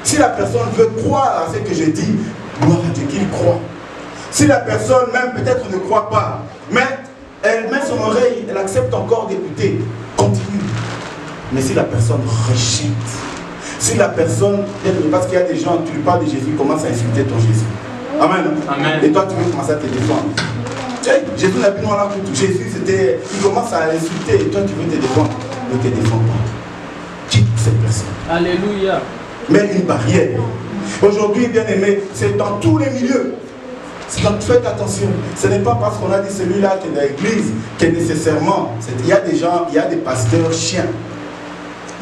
Si la personne veut croire à ce que je dis, gloire à Dieu qu'il croit. Si la personne même peut-être ne croit pas, mais elle met son oreille, elle accepte encore d'écouter, continue. Mais si la personne rejette, si la personne, parce qu'il y a des gens, tu lui parles de Jésus, ils commencent à insulter ton Jésus. Amen. Amen. Et toi, tu veux commencer à te défendre. Jésus n'a plus noir pour tout. Jésus, il commence à insulter et toi, tu veux te défendre. Ne te défends pas. Quitte cette personne. Alléluia. Mets une barrière. Aujourd'hui, bien aimé, c'est dans tous les milieux. Donc faites attention. Ce n'est pas parce qu'on a dit celui-là qui est dans l'église que nécessairement. Il y a des gens, il y a des pasteurs chiens.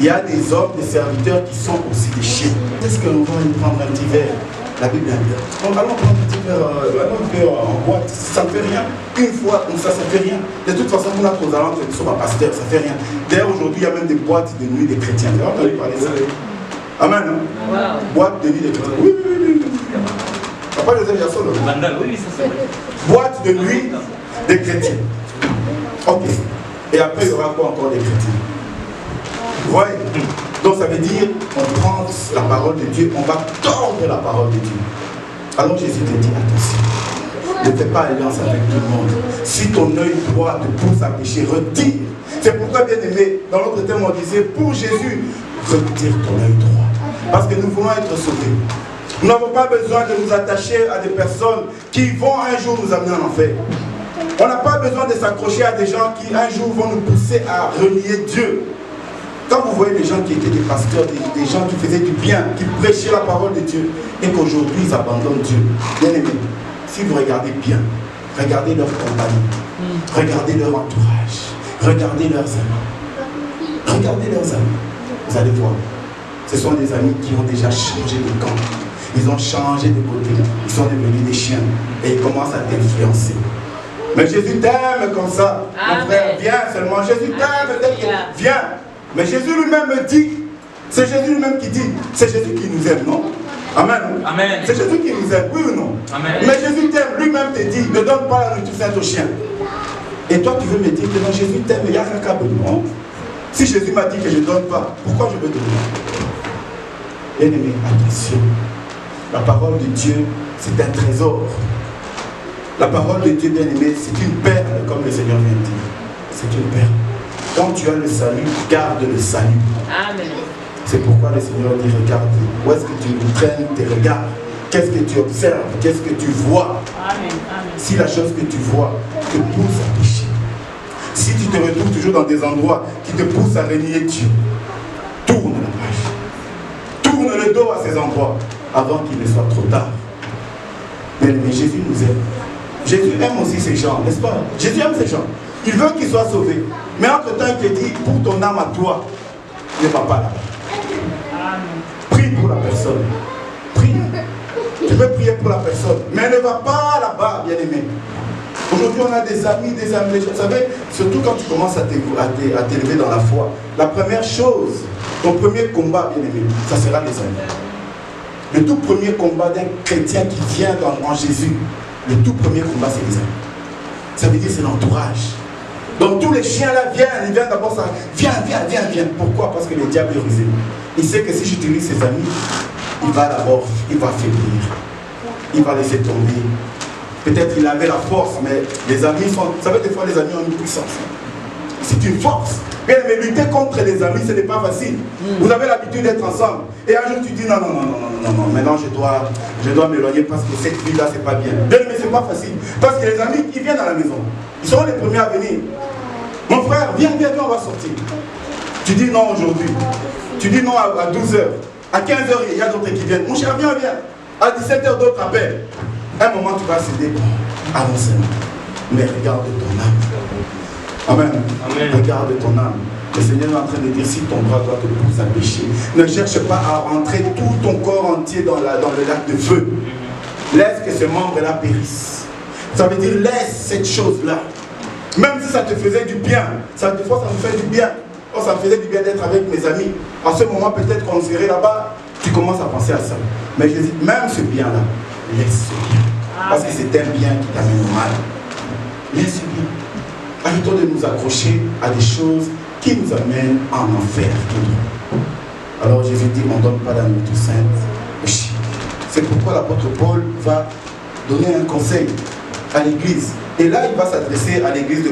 Il y a des hommes, des serviteurs qui sont aussi des chiens. Est-ce qu'on va prendre un petit verre? La Bible est bien. Donc allons prendre un petit verre en boîte, ça ne fait rien. Une fois comme ça, ça ne fait rien. De toute façon, nous n'avons pas nous sommes pas pasteurs, ça ne fait rien. D'ailleurs, aujourd'hui, il y a même des boîtes de nuit des chrétiens. Vous avez entendu parler de ça? Amen. Wow. Boîte de nuit des chrétiens. Oui, oui, oui. Papa Joseph Yassol. Oui, ça c'est vrai. Boîte de nuit des chrétiens. Ok. Et après, il y aura quoi encore des chrétiens? Vous voyez? Donc ça veut dire, on prend la parole de Dieu, on va tordre la parole de Dieu. Alors Jésus te dit, attention, ne fais pas alliance avec tout le monde. Si ton œil droit te pousse à pécher, retire. C'est pourquoi, bien aimé, dans l'autre thème, on disait, pour Jésus, retire ton œil droit. Parce que nous voulons être sauvés. Nous n'avons pas besoin de nous attacher à des personnes qui vont un jour nous amener en enfer. On n'a pas besoin de s'accrocher à des gens qui un jour vont nous pousser à renier Dieu. Quand vous voyez des gens qui étaient des pasteurs, des gens qui faisaient du bien, qui prêchaient la parole de Dieu, et qu'aujourd'hui ils abandonnent Dieu, bien aimé, si vous regardez bien, regardez leur compagnie, regardez leur entourage, regardez leurs amis, vous allez voir, ce sont des amis qui ont déjà changé de camp, ils ont changé de côté, ils sont devenus des chiens, et ils commencent à t'influencer. Mais Jésus t'aime comme ça, mon frère, viens seulement, Jésus t'aime tel que, viens. Mais Jésus lui-même me dit, c'est Jésus lui-même qui dit, c'est Jésus qui nous aime, non? Amen. Amen. C'est Jésus qui nous aime, oui ou non? Amen. Mais Jésus t'aime, lui-même te dit, ne donne pas la nourriture sainte aux chiens. Et toi, tu veux me dire que non, Jésus t'aime, il y a un câble, non? Si Jésus m'a dit que je ne donne pas, pourquoi je veux donner? Bien aimé, attention. La parole de Dieu, c'est un trésor. La parole de Dieu, bien aimé, c'est une perle, comme le Seigneur vient de dire. C'est une perle. Quand tu as le salut, garde le salut. Amen. C'est pourquoi le Seigneur dit, regarde, où est-ce que tu traînes tes regards? Qu'est-ce que tu observes? Qu'est-ce que tu vois? Amen. Amen. Si la chose que tu vois te pousse à pécher, si tu te retrouves toujours dans des endroits qui te poussent à renier Dieu, tourne la page. Tourne le dos à ces endroits avant qu'il ne soit trop tard. Mais Jésus nous aime. Jésus aime aussi ces gens, n'est-ce pas? Jésus aime ces gens. Il veut qu'ils soient sauvés. Mais entre-temps, il te dit, pour ton âme à toi, ne va pas là-bas. Prie pour la personne. prie. Tu peux prier pour la personne. Mais ne va pas là-bas, bien-aimé. Aujourd'hui, on a des amis. Vous savez, surtout quand tu commences à t'élever dans la foi, la première chose, ton premier combat, bien-aimé, ça sera les amis. Le tout premier combat d'un chrétien qui vient en Jésus, le tout premier combat, c'est les amis. Ça veut dire c'est l'entourage. Donc tous les chiens là ils viennent d'abord ça. Viens. Pourquoi? Parce que le diable est rusé. Il sait que si j'utilise ses amis, il va faiblir. Il va laisser tomber. Peut-être qu'il avait la force, mais les amis sont... Vous savez, des fois les amis ont une puissance. C'est une force. Mais lutter contre les amis, ce n'est pas facile. Vous avez l'habitude d'être ensemble. Et un jour tu dis non, maintenant je dois m'éloigner parce que cette vie-là, c'est pas bien. Mais c'est pas facile. Parce que les amis, ils viennent à la maison. Ils seront les premiers à venir. Mon frère, viens, on va sortir. Tu dis non aujourd'hui. Tu dis non à 12h. À 15h, il y a d'autres qui viennent. Mon cher, viens. À 17h, d'autres appellent. Un moment, tu vas céder. Allons, mais regarde ton âme. Amen. Regarde ton âme. Le Seigneur est en train de dire, si ton bras doit te pousser à pécher, ne cherche pas à rentrer tout ton corps entier dans le lac de feu. Laisse que ce membre-là périsse. Ça veut dire, laisse cette chose-là. Même si ça te faisait du bien, des fois ça me fait du bien. Oh, ça me faisait du bien d'être avec mes amis. En ce moment, peut-être qu'on serait là-bas, tu commences à penser à ça. Mais je dis, même ce bien-là, laisse ce bien. Parce que c'est un bien qui t'amène au mal. Laisse ce bien. Arrêtons de nous accrocher à des choses qui nous amènent en enfer. Alors Jésus dit, on ne donne pas la nourriture sainte. C'est pourquoi l'apôtre Paul va donner un conseil à l'église. Et là, il va s'adresser à l'église de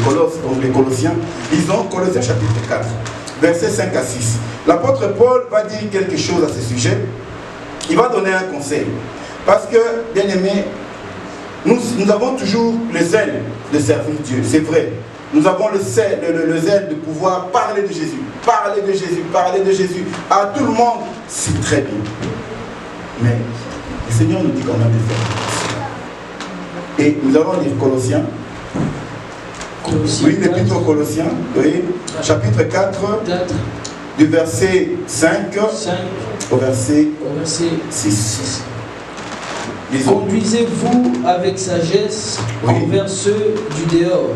Colosse, donc les Colossiens. Ils ont Colossiens chapitre 4, versets 5 à 6. L'apôtre Paul va dire quelque chose à ce sujet. Il va donner un conseil. Parce que, bien aimé, nous avons toujours le zèle de servir Dieu, c'est vrai. Nous avons le zèle de pouvoir parler de Jésus. Parler de Jésus à tout le monde, c'est très bien. Mais le Seigneur nous dit quand même de faire. Et nous allons lire Colossiens. Oui, l'épître aux Colossiens, oui, chapitre 4, du verset 5 au verset 6. Conduisez-vous avec sagesse envers ceux du dehors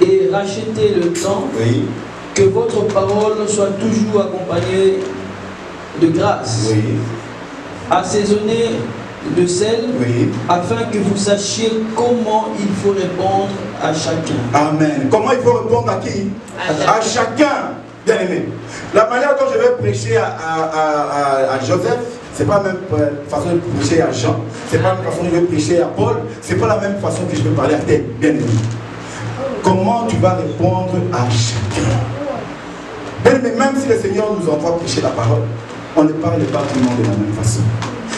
et rachetez le temps, que votre parole soit toujours accompagnée de grâce, assaisonnée de sel, afin que vous sachiez comment il faut répondre à chacun. Amen. Comment il faut répondre à qui? À chacun. Bien aimé. La manière dont je vais prêcher à Joseph, c'est pas la même façon de prêcher à Jean, c'est pas la même façon de prêcher à Paul, c'est pas la même façon que je vais parler à tes bien-aimés. Comment tu vas répondre à chacun? Bien-aimé, même si le Seigneur nous envoie prêcher la parole, on ne parle pas tout le monde de la même façon.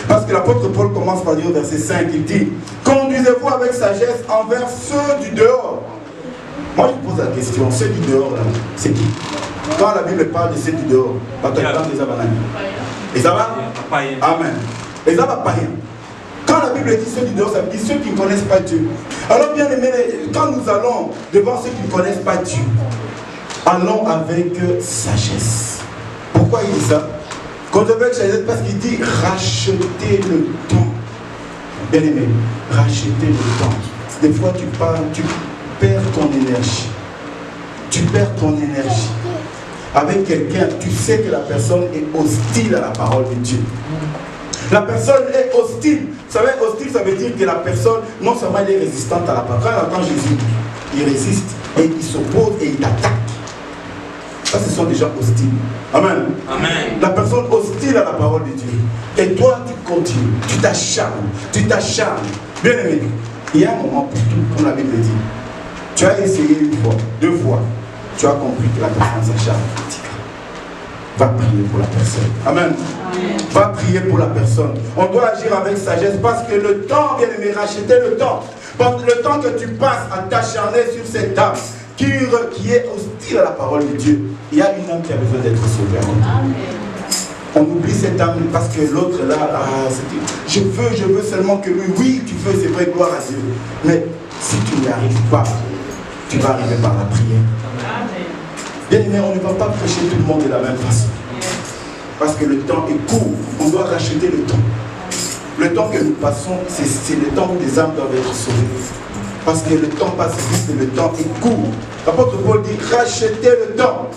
Parce que l'apôtre Paul commence par dire au verset 5, il dit, conduisez-vous avec sagesse envers ceux du dehors. Moi je pose la question, ceux du dehors là, c'est qui? Quand la Bible parle de ceux du dehors, et ça va? Amen. Et ça va païen. Quand la Bible dit ceux du dehors, ça veut dire ceux qui ne connaissent pas Dieu. Alors bien aimé, quand nous allons devant ceux qui ne connaissent pas Dieu, allons avec sagesse. Pourquoi il dit ça? Quand on veut avec sagesse, parce qu'il dit racheter le temps. Bien aimé, racheter le temps. Des fois tu parles, tu perds ton énergie. Tu perds ton énergie. Avec quelqu'un, tu sais que la personne est hostile à la parole de Dieu. La personne est hostile. Vous savez, hostile, ça veut dire que la personne, non seulement elle est résistante à la parole. Quand elle entend Jésus, il résiste et il s'oppose et il attaque. Ça, ce sont des gens hostiles. Amen. Amen. La personne hostile à la parole de Dieu. Et toi, tu continues, tu t'acharnes. Bien aimé, il y a un moment pour tout, comme la Bible dit. Tu as essayé une fois, 2 fois. Tu as compris que la personne s'acharne. Va prier pour la personne. Amen. Amen. Va prier pour la personne. On doit agir avec sagesse parce que le temps, bien aimé, racheter le temps. Parce que le temps que tu passes à t'acharner sur cette âme qui est hostile à la parole de Dieu, il y a une âme qui a besoin d'être sauvée. Amen. On oublie cette âme parce que l'autre là, je veux seulement que lui, oui, tu veux, c'est vrai, gloire à Dieu. Mais si tu n'y arrives pas, tu vas arriver par la prière. Bien aimé, on ne va pas prêcher tout le monde de la même façon. Parce que le temps est court. On doit racheter le temps. Le temps que nous passons, c'est le temps où les âmes doivent être sauvées. Parce que le temps passe vite et le temps est court. L'apôtre Paul dit, rachetez le temps.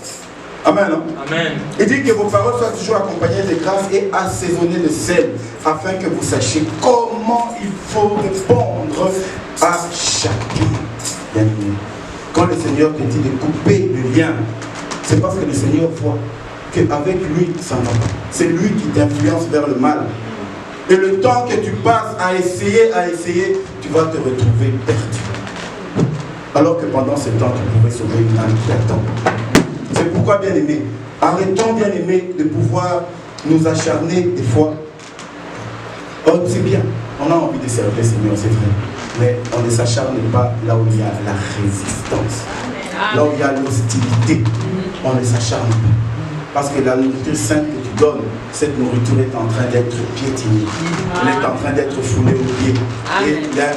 Amen. Hein? Amen. Il dit que vos paroles soient toujours accompagnées de grâce et assaisonnées de sel, afin que vous sachiez comment il faut répondre à chacun. Bien-aimé. Quand le Seigneur te dit de couper le lien, c'est parce que le Seigneur voit qu'avec lui, ça ne va pas. C'est lui qui t'influence vers le mal. Et le temps que tu passes à essayer, tu vas te retrouver perdu. Alors que pendant ce temps, tu pourrais sauver une âme qui attend. C'est pourquoi, bien aimé, arrêtons, bien aimé, de pouvoir nous acharner des fois. Oh, c'est bien, on a envie de servir le Seigneur, c'est vrai. Mais on ne s'acharne pas là où il y a la résistance. Là où il y a l'hostilité, on ne s'acharne pas. Parce que la nourriture sainte que tu donnes, cette nourriture est en train d'être piétinée. Elle est en train d'être foulée aux pieds. Et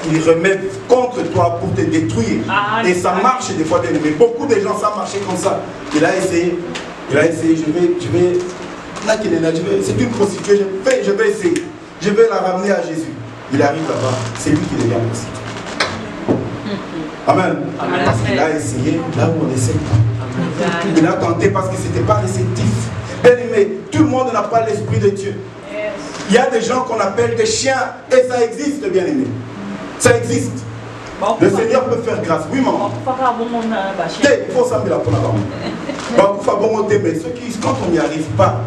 il remet contre toi pour te détruire. Et ça marche des fois, bien aimé. Beaucoup de gens, ça marchait comme ça. Il a essayé, c'est une prostituée, je vais essayer. Je vais la ramener à Jésus. Il arrive là-bas, c'est lui qui devient prostituée. Amen. Amen. Parce qu'il a essayé là où on n'essaie pas. Il a tenté parce que ce n'était pas réceptif. Bien aimé, tout le monde n'a pas l'esprit de Dieu. Il y a des gens qu'on appelle des chiens et ça existe, bien aimé. Ça existe. Le Seigneur peut faire grâce. Oui, maman. Il faut s'amener pour la maman. Mais quand on n'y arrive pas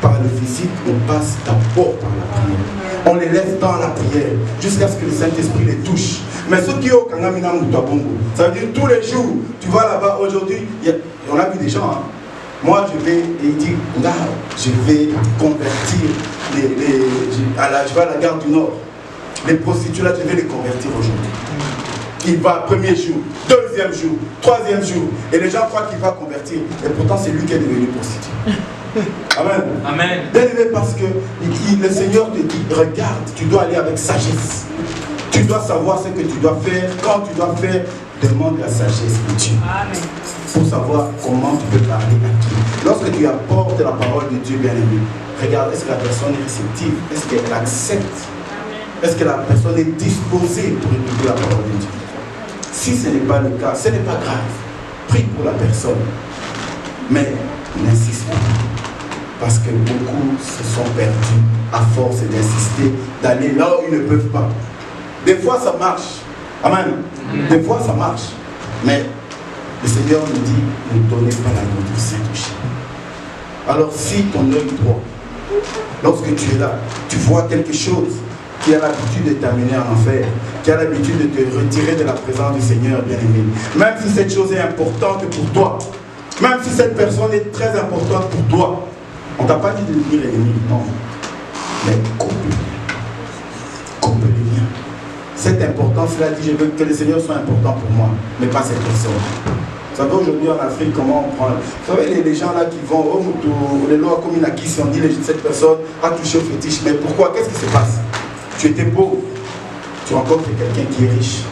par le physique, on passe d'abord par la prière. On les laisse dans la prière jusqu'à ce que le Saint-Esprit les touche. Mais ceux qui ont Kangamina Moutabongo, ça veut dire tous les jours, tu vas là-bas aujourd'hui, on a vu des gens. Hein. Moi, je vais, et il dit, je vais convertir je vais à la gare du Nord. Les prostituées là, je vais les convertir aujourd'hui. Il va premier jour, deuxième jour, troisième jour. Et les gens croient qu'il va convertir. Et pourtant, c'est lui qui est devenu prostitué. Amen. Amen. Bien aimé, parce que le Seigneur te dit, regarde, tu dois aller avec sagesse. Tu dois savoir ce que tu dois faire. Quand tu dois faire, demande la sagesse de Dieu. Amen. Pour savoir comment tu peux parler à qui. Lorsque tu apportes la parole de Dieu, bien aimé, regarde, est-ce que la personne est réceptive? Est-ce qu'elle accepte? Est-ce que la personne est disposée pour écouter la parole de Dieu? Si ce n'est pas le cas, ce n'est pas grave. Prie pour la personne. Mais n'insiste pas. Parce que beaucoup se sont perdus à force d'insister, d'aller là où ils ne peuvent pas. Des fois ça marche. Amen. Des fois ça marche. Mais le Seigneur nous dit, ne donnez pas la nourriture sainte au chien. Alors si ton œil droit, lorsque tu es là, tu vois quelque chose qui a l'habitude de t'amener en enfer, qui a l'habitude de te retirer de la présence du Seigneur, bien-aimé, même si cette chose est importante pour toi, même si cette personne est très importante pour toi, on ne t'a pas dit de devenir ennemi, non. Mais coupe le lien. Coupe le lien. Cette importance-là dit, je veux que le Seigneur soit important pour moi, mais pas cette personne. Vous savez aujourd'hui en Afrique comment on prend. Vous savez les gens là qui vont au les lois comme une acquis, on dit cette personne a touché au fétiche. Mais pourquoi? Qu'est-ce qui se passe? Tu étais pauvre, tu rencontres quelqu'un qui est riche.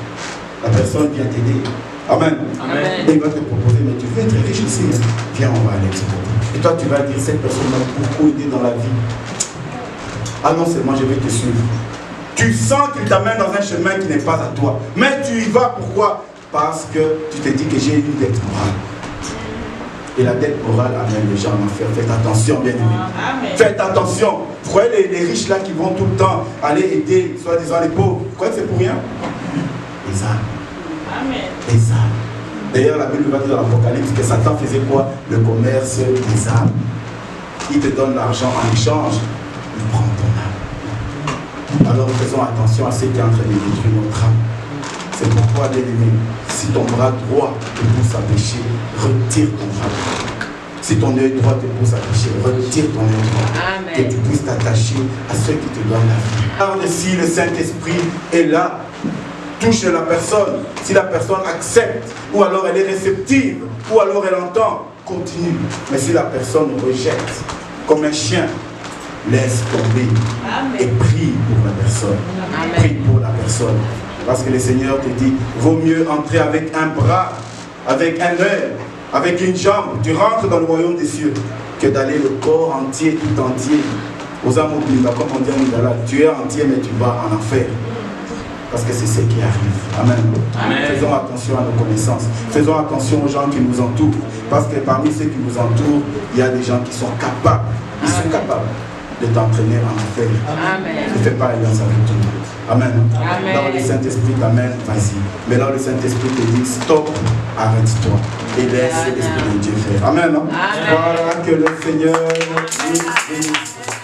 La personne vient t'aider. Amen. Amen. Et il va te proposer, mais tu veux être riche aussi, hein? Viens, on va aller. Et toi, tu vas dire, cette personne m'a beaucoup aidé dans la vie. Ah non, seulement je vais te suivre. Tu sens qu'il t'amène dans un chemin qui n'est pas à toi. Mais tu y vas, pourquoi? Parce que tu te dis que j'ai une dette morale. Et la dette morale amène les gens en enfer. Faites attention, bien aimé. Faites attention. Vous voyez les riches là qui vont tout le temps aller aider, soi-disant les pauvres. Vous croyez que c'est pour rien? Les âmes. Amen. Les âmes. D'ailleurs, la Bible va dire dans l'Apocalypse que Satan faisait quoi? Le commerce des âmes. Il te donne l'argent en échange, il prend ton âme. Alors faisons attention à ce qui est en train de détruire notre âme. C'est pourquoi, bien aimé, si ton bras droit te pousse à pécher, retire ton bras droit. Si ton œil droit te pousse à pécher, retire ton œil droit. Amen. Que tu puisses t'attacher à ceux qui te donnent la vie. Regarde si le Saint-Esprit est là, touche la personne. Si la personne accepte, ou alors elle est réceptive, ou alors elle entend, continue. Mais si la personne rejette, comme un chien, laisse tomber. Amen. Et prie pour la personne. Amen. Prie pour la personne. Parce que le Seigneur te dit, vaut mieux entrer avec un bras, avec un œil, avec une jambe. Tu rentres dans le royaume des cieux. que d'aller le corps entier, tout entier. Aux âmes comme on dit en Idala, tu es entier mais tu vas en enfer. Parce que c'est ce qui arrive. Amen. Amen. Faisons attention à nos connaissances. Faisons attention aux gens qui nous entourent. Parce que parmi ceux qui nous entourent, il y a des gens qui sont capables. Ils sont capables de t'entraîner en enfer. Amen. Ne fais pas alliance avec tout le monde. Amen. Amen. Là où le Saint-Esprit t'amène, vas-y. Mais là où le Saint-Esprit te dit, stop, arrête-toi. Et laisse l'Esprit de Dieu faire. Amen. Amen. Voilà, que le Seigneur nous bénisse.